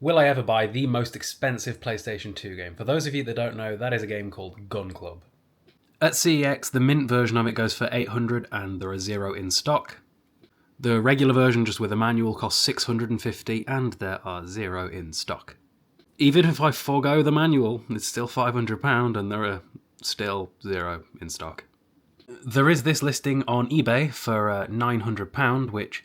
Will I ever buy the most expensive PlayStation 2 game? For those of you that don't know, that is a game called Gun Club. At CEX, the mint version of it goes for $800 and there are 0 in stock. The regular version, just with a manual, costs $650 and there are 0 in stock. Even if I forego the manual, it's still £500 and there are still 0 in stock. There is this listing on eBay for £900, which,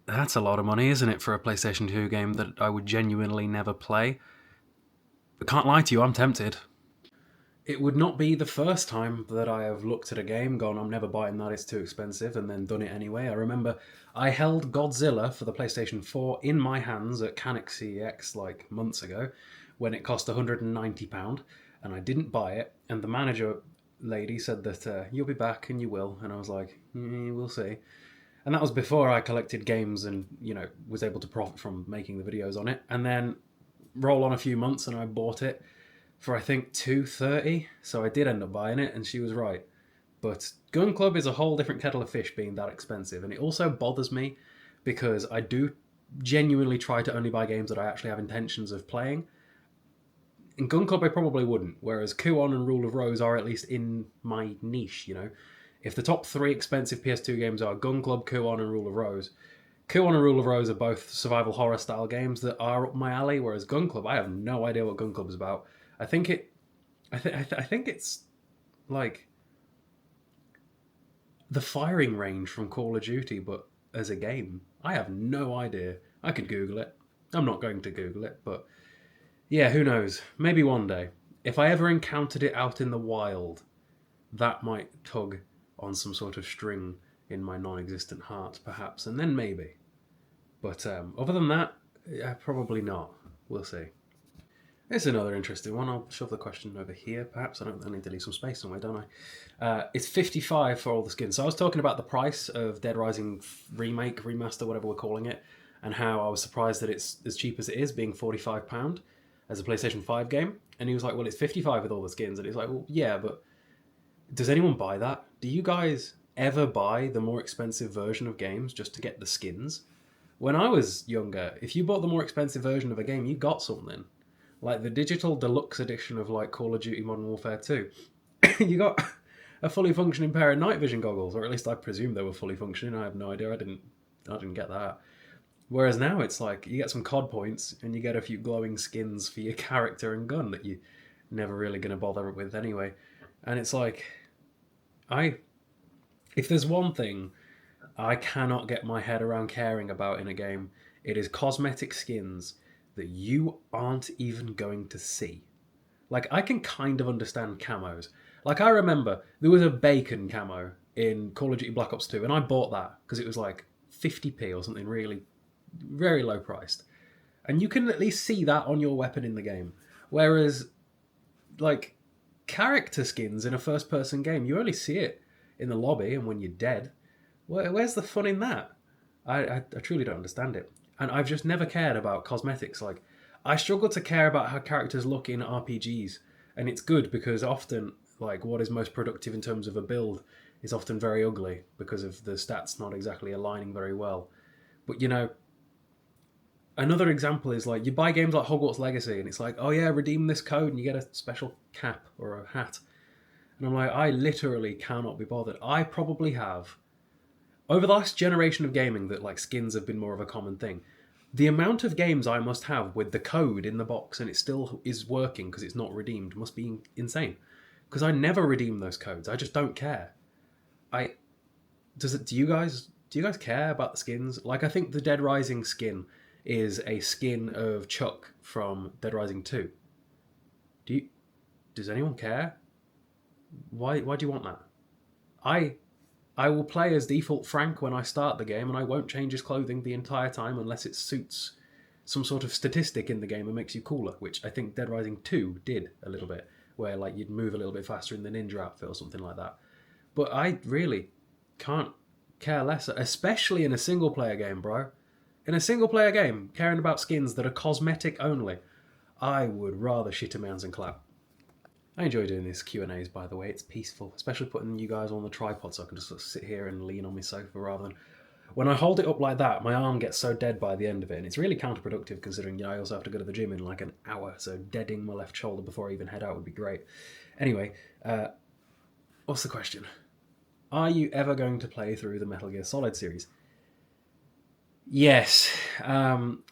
that's a lot of money, isn't it, for a PlayStation 2 game that I would genuinely never play? But can't lie to you, I'm tempted. It would not be the first time that I have looked at a game, gone, I'm never buying that, it's too expensive, and then done it anyway. I remember I held Godzilla for the PlayStation 4 in my hands at Canuck CEX like months ago, when it cost £190, and I didn't buy it, and the manager lady said that you'll be back and you will, and I was like, we'll see. And that was before I collected games and, was able to profit from making the videos on it. And then roll on a few months and I bought it for, I think, $230. So I did end up buying it and she was right. But Gun Club is a whole different kettle of fish being that expensive. And it also bothers me because I do genuinely try to only buy games that I actually have intentions of playing. In Gun Club I probably wouldn't. Whereas Kuon and Rule of Rose are at least in my niche, If the top 3 expensive PS2 games are Gun Club, Kuon, and Rule of Rose, Kuon and Rule of Rose are both survival horror style games that are up my alley, whereas Gun Club, I have no idea what Gun Club is about. I think it's like the firing range from Call of Duty, but as a game. I have no idea. I could Google it. I'm not going to Google it, but yeah, who knows? Maybe one day. If I ever encountered it out in the wild, that might tug on some sort of string in my non-existent heart, perhaps, and then maybe. But other than that, probably not. We'll see. It's another interesting one. I'll shove the question over here, perhaps. I need to leave some space somewhere, don't I? It's $55 for all the skins. So I was talking about the price of Dead Rising remake, remaster, whatever we're calling it, and how I was surprised that it's as cheap as it is, being £45 as a PlayStation 5 game. And he was like, well, it's $55 with all the skins. And he's like, well, yeah, but does anyone buy that? Do you guys ever buy the more expensive version of games just to get the skins? When I was younger, if you bought the more expensive version of a game, you got something. Like the digital deluxe edition of like Call of Duty Modern Warfare 2. You got a fully functioning pair of night vision goggles, or at least I presume they were fully functioning. I have no idea. I didn't get that. Whereas now it's like you get some COD points and you get a few glowing skins for your character and gun that you're never really going to bother with anyway. And it's like, if there's one thing I cannot get my head around caring about in a game, it is cosmetic skins that you aren't even going to see. Like, I can kind of understand camos. Like, I remember there was a bacon camo in Call of Duty Black Ops 2, and I bought that because it was like 50p or something really, very low priced. And you can at least see that on your weapon in the game. Whereas, like, character skins in a first-person game, you only see it in the lobby and when you're dead. Where's the fun in that? I truly don't understand it. And I've just never cared about cosmetics. Like, I struggle to care about how characters look in RPGs. And it's good because often, like, what is most productive in terms of a build is often very ugly because of the stats not exactly aligning very well. But, another example is, like, you buy games like Hogwarts Legacy and it's like, oh yeah, redeem this code and you get a special cap or a hat. And I'm like, I literally cannot be bothered. I probably have, over the last generation of gaming that, like, skins have been more of a common thing, the amount of games I must have with the code in the box and it still is working because it's not redeemed must be insane. Because I never redeem those codes. I just don't care. Do you guys care about the skins? Like, I think the Dead Rising skin is a skin of Chuck from Dead Rising 2. Does anyone care? Why do you want that? I will play as default Frank when I start the game, and I won't change his clothing the entire time unless it suits some sort of statistic in the game and makes you cooler, which I think Dead Rising 2 did a little bit, where, like, you'd move a little bit faster in the ninja outfit or something like that. But I really can't care less, especially in a single-player game, bro. In a single-player game, caring about skins that are cosmetic only, I would rather shit in my hands and clap. I enjoy doing these Q&As, by the way. It's peaceful, especially putting you guys on the tripod so I can just sort of sit here and lean on my sofa rather than When I hold it up like that, my arm gets so dead by the end of it, and it's really counterproductive considering I also have to go to the gym in like an hour, so deading my left shoulder before I even head out would be great. Anyway, what's the question? Are you ever going to play through the Metal Gear Solid series? Yes.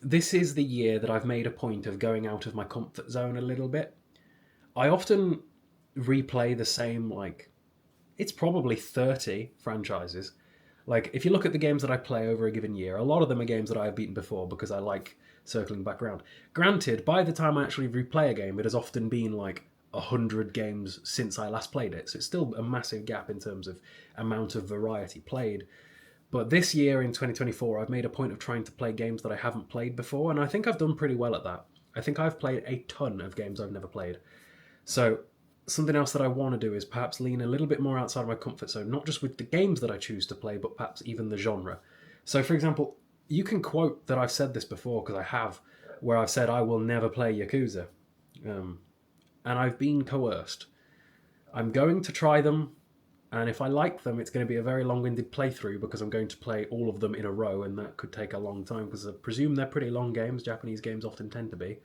This is the year that I've made a point of going out of my comfort zone a little bit. I often replay the same, like, it's probably 30 franchises. Like, if you look at the games that I play over a given year, a lot of them are games that I have beaten before because I like circling back around. Granted, by the time I actually replay a game, it has often been like 100 games since I last played it. So it's still a massive gap in terms of amount of variety played. But this year in 2024, I've made a point of trying to play games that I haven't played before, and I think I've done pretty well at that. I think I've played a ton of games I've never played. So something else that I want to do is perhaps lean a little bit more outside of my comfort zone, not just with the games that I choose to play, but perhaps even the genre. So, for example, you can quote that I've said this before, because I have, where I've said I will never play Yakuza. And I've been coerced. I'm going to try them, and if I like them, it's going to be a very long-winded playthrough because I'm going to play all of them in a row, and that could take a long time because I presume they're pretty long games. Japanese games often tend to be.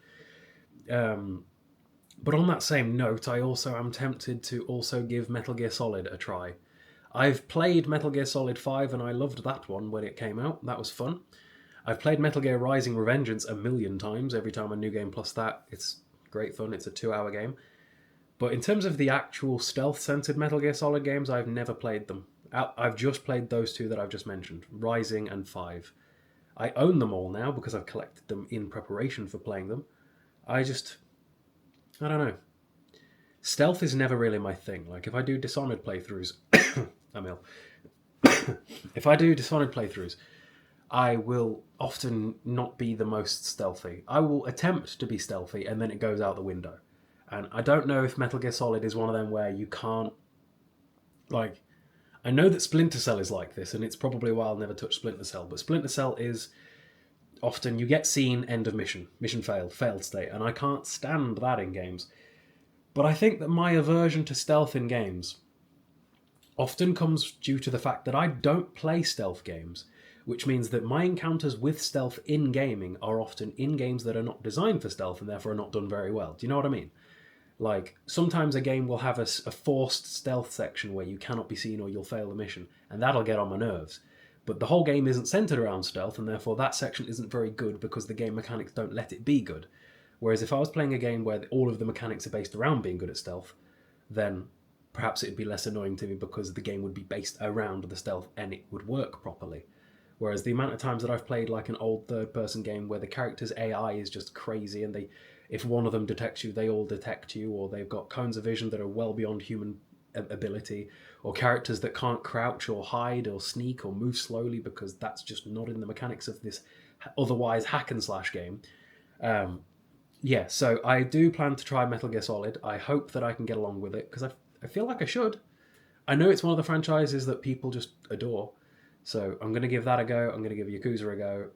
But on that same note, I also am tempted to also give Metal Gear Solid a try. I've played Metal Gear Solid 5 and I loved that one when it came out. That was fun. I've played Metal Gear Rising Revengeance a million times. Every time a new game plus that, it's great fun. It's a 2-hour game. But in terms of the actual stealth-centered Metal Gear Solid games, I've never played them. I've just played those two that I've just mentioned, Rising and 5. I own them all now because I've collected them in preparation for playing them. I don't know. Stealth is never really my thing. Like, if I do Dishonored playthroughs... I'm ill. If I do Dishonored playthroughs, I will often not be the most stealthy. I will attempt to be stealthy, and then it goes out the window. And I don't know if Metal Gear Solid is one of them where you can't... Like, I know that Splinter Cell is like this, and it's probably why I'll never touch Splinter Cell, but Splinter Cell is... Often you get seen, end of mission. Mission failed state. And I can't stand that in games. But I think that my aversion to stealth in games often comes due to the fact that I don't play stealth games, which means that my encounters with stealth in gaming are often in games that are not designed for stealth and therefore are not done very well. Do you know what I mean? Like, sometimes a game will have a forced stealth section where you cannot be seen or you'll fail the mission, and that'll get on my nerves. But the whole game isn't centered around stealth, and therefore that section isn't very good because the game mechanics don't let it be good. Whereas if I was playing a game where all of the mechanics are based around being good at stealth, then perhaps it'd be less annoying to me because the game would be based around the stealth and it would work properly. Whereas the amount of times that I've played like an old third-person game where the character's AI is just crazy and if one of them detects you, they all detect you, or they've got cones of vision that are well beyond human ability, or characters that can't crouch or hide or sneak or move slowly because that's just not in the mechanics of this otherwise hack and slash game. So I do plan to try Metal Gear Solid. I hope that I can get along with it because I feel like I should. I know it's one of the franchises that people just adore, so I'm going to give that a go. I'm going to give Yakuza a go.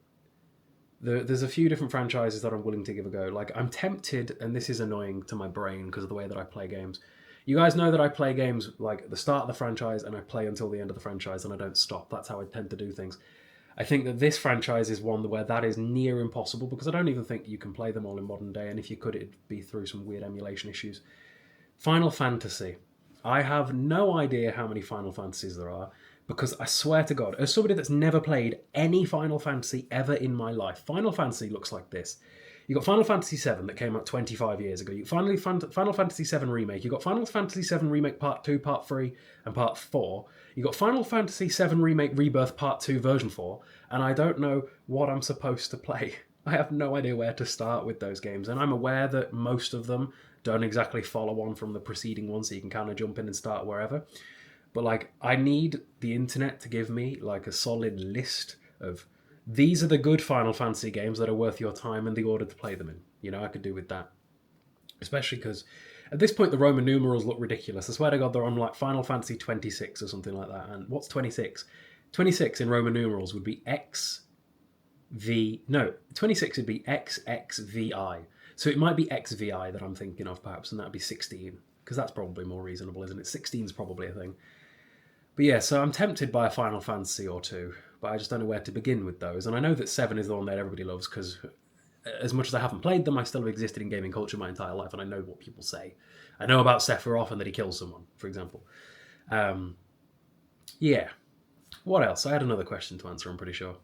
There's a few different franchises that I'm willing to give a go. Like, I'm tempted, and this is annoying to my brain because of the way that I play games. You guys know that I play games like at the start of the franchise and I play until the end of the franchise and I don't stop. That's how I tend to do things. I think that this franchise is one where that is near impossible because I don't even think you can play them all in modern day, and if you could, it'd be through some weird emulation issues. Final Fantasy. I have no idea how many Final Fantasies there are because I swear to God, as somebody that's never played any Final Fantasy ever in my life, Final Fantasy looks like this. You got Final Fantasy VII that came out 25 years ago. You finally Final Fantasy VII Remake. You got Final Fantasy VII Remake Part 2, Part 3, and Part 4. You got Final Fantasy VII Remake Rebirth Part 2, Version 4, and I don't know what I'm supposed to play. I have no idea where to start with those games, and I'm aware that most of them don't exactly follow on from the preceding one, so you can kind of jump in and start wherever. But, like, I need the internet to give me, like, a solid list of these are the good Final Fantasy games that are worth your time and the order to play them in. You know, I could do with that. Especially because at this point the Roman numerals look ridiculous. I swear to God they're on like Final Fantasy 26 or something like that. And what's 26? 26 in Roman numerals would be 26 would be XXVI. So it might be XVI that I'm thinking of perhaps, and that'd be 16. Because that's probably more reasonable, isn't it? 16 is probably a thing. But yeah, so I'm tempted by a Final Fantasy or two. but I just don't know where to begin with those. And I know that 7 is the one that everybody loves because as much as I haven't played them, I still have existed in gaming culture my entire life, and I know what people say. I know about Sephiroth and that he kills someone, for example. Yeah. What else? I had another question to answer, I'm pretty sure.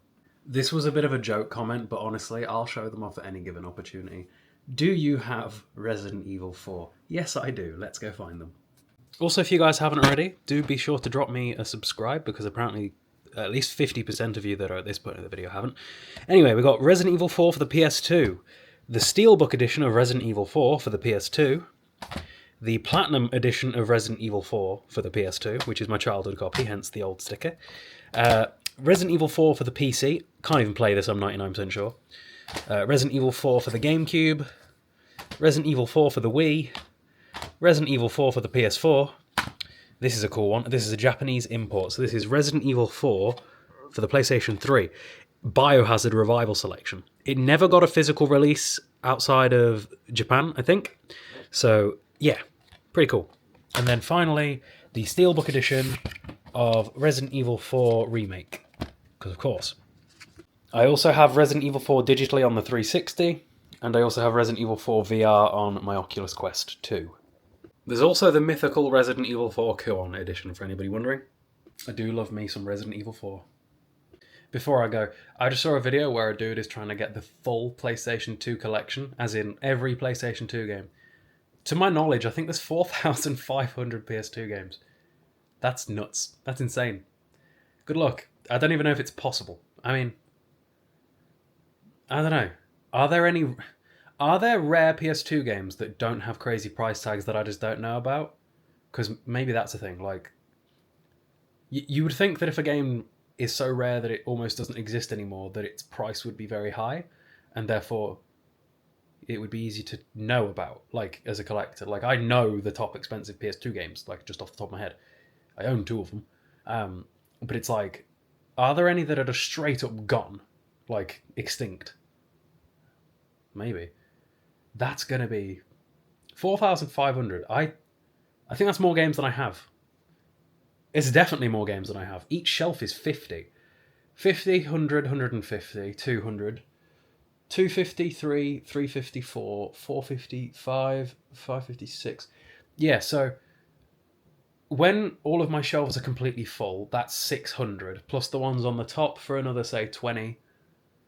This was a bit of a joke comment, but honestly, I'll show them off at any given opportunity. Do you have Resident Evil 4? Yes, I do. Let's go find them. Also, if you guys haven't already, do be sure to drop me a subscribe, because apparently at least 50% of you that are at this point in the video haven't. Anyway, we got Resident Evil 4 for the PS2, the Steelbook edition of Resident Evil 4 for the PS2, the Platinum edition of Resident Evil 4 for the PS2, which is my childhood copy, hence the old sticker. Resident Evil 4 for the PC. Can't even play this, I'm 99% sure. Resident Evil 4 for the GameCube. Resident Evil 4 for the Wii. Resident Evil 4 for the PS4. This is a cool one. This is a Japanese import. So this is Resident Evil 4 for the PlayStation 3. Biohazard Revival Selection. It never got a physical release outside of Japan, I think. So, yeah, pretty cool. And then finally, the Steelbook edition of Resident Evil 4 Remake. Because, of course. I also have Resident Evil 4 digitally on the 360. And I also have Resident Evil 4 VR on my Oculus Quest 2. There's also the mythical Resident Evil 4 Kuon edition, for anybody wondering. I do love me some Resident Evil 4. Before I go, I just saw a video where a dude is trying to get the full PlayStation 2 collection, as in every PlayStation 2 game. To my knowledge, I think there's 4,500 PS2 games. That's nuts. That's insane. Good luck. I don't even know if it's possible. I mean, I don't know. Are there rare PS2 games that don't have crazy price tags that I just don't know about? Because maybe that's a thing. Like, you would think that if a game is so rare that it almost doesn't exist anymore, that its price would be very high, and therefore it would be easy to know about, like, as a collector. Like, I know the top expensive PS2 games, like, just off the top of my head. I own 2 of them. But it's like, are there any that are just straight up gone? Like, extinct? Maybe. That's going to be 4,500. I think that's more games than I have. It's definitely more games than I have. Each shelf is 50. 50, 100, 150, 200, 253, 354, 455, 556. Yeah, so when all of my shelves are completely full, that's 600, plus the ones on the top for another, say, 20.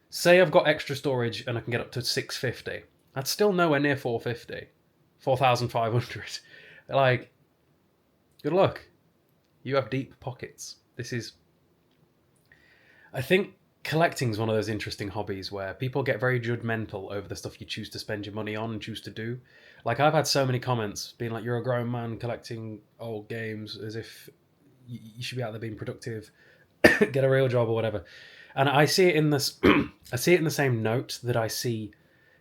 Say I've got extra storage and I can get up to 650. That's still nowhere near 450. 4,500. Like, good luck. You have deep pockets. This is... I think collecting's one of those interesting hobbies where people get very judgmental over the stuff you choose to spend your money on and choose to do. Like, I've had so many comments being like, you're a grown man collecting old games, as if you should be out there being productive, get a real job or whatever. And I see it in this... I see it in the same note that I see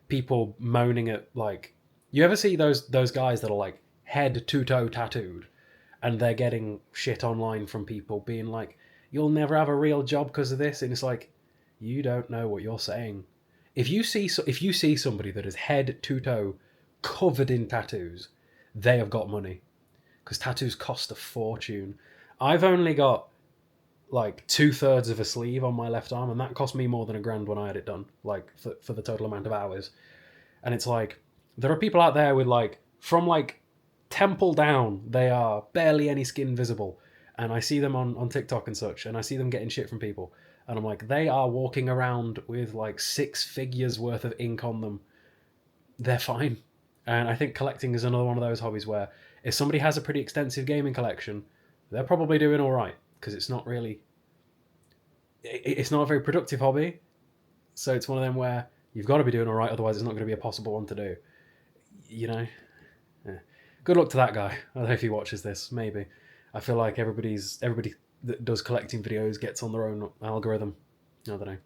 people moaning at, like... You ever see those guys that are, like, head to toe tattooed, and they're getting shit online from people being like, you'll never have a real job because of this? And it's like, you don't know what you're saying. If you see somebody that is head to toe covered in tattoos, they have got money. Because tattoos cost a fortune. I've only got like 2/3 of a sleeve on my left arm, and that cost me more than $1,000 when I had it done, like for the total amount of hours. And it's like, there are people out there with, like, from like temple down, they are barely any skin visible, and I see them on TikTok and such, and I see them getting shit from people, and I'm like, they are walking around with like 6 figures worth of ink on them. They're fine. And I think collecting is another one of those hobbies where if somebody has a pretty extensive gaming collection, they're probably doing all right, because it's not really... It's not a very productive hobby, so it's one of them where you've got to be doing all right, otherwise it's not going to be a possible one to do. You know? Yeah. Good luck to that guy. I don't know if he watches this. Maybe. I feel like everybody that does collecting videos gets on their own algorithm. I don't know.